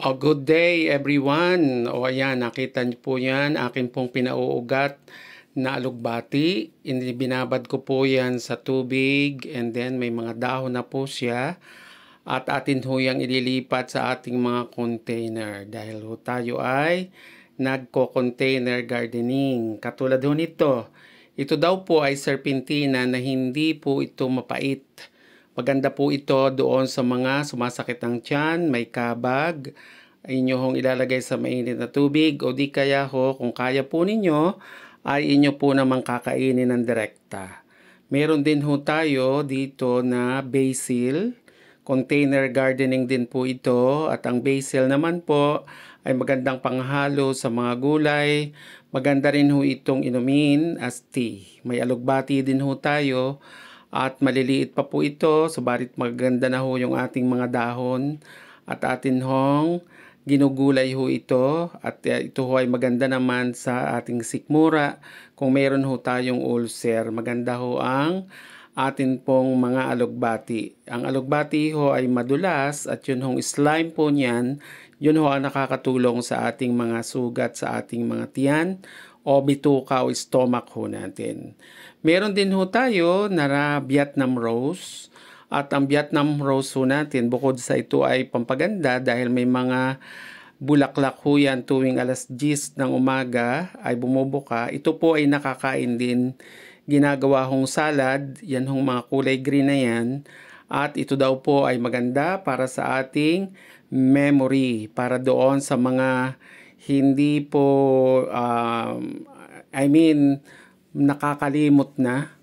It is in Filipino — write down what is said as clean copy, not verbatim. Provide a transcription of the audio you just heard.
Good day everyone. O ayan, nakita niyo po yan, akin pong pinauugat na alugbati. Binabad ko po yan sa tubig and then may mga dahon na po siya. At atin ho yung ililipat sa ating mga container dahil ho tayo ay nagko-container gardening. Katulad ho nito, ito daw po ay serpentina na hindi po ito mapait. Maganda po ito doon sa mga sumasakit ng tiyan, may kabag, inyo hong ilalagay sa mainit na tubig o di kaya ho kung kaya po ninyo ay inyo po namang kakainin ng direkta. Meron din ho tayo dito na basil, container gardening din po ito at ang basil naman po ay magandang panghalo sa mga gulay. Maganda rin ho itong inumin as tea. May alugbati din ho tayo. At maliliit pa po ito, subalit maganda na ho yung ating mga dahon. At atin hong ginugulay ho ito. At ito ho ay maganda naman sa ating sikmura. Kung meron ho tayong ulcer, maganda ho ang atin pong mga alugbati. Ang alugbati ho ay madulas at yun hong slime po niyan, yun ho ang nakakatulong sa ating mga sugat sa ating mga tiyan o bituka o stomach ho natin. Meron din ho tayo na Vietnam rose. At ang Vietnam rose ho natin, bukod sa ito ay pampaganda dahil may mga bulaklak ho yan tuwing alas 10 ng umaga ay bumubuka. Ito po ay nakakain din. Ginagawa hong salad, yan hong mga kulay green na yan. At ito daw po ay maganda para sa ating memory, para doon sa mga hindi po, nakakalimot na.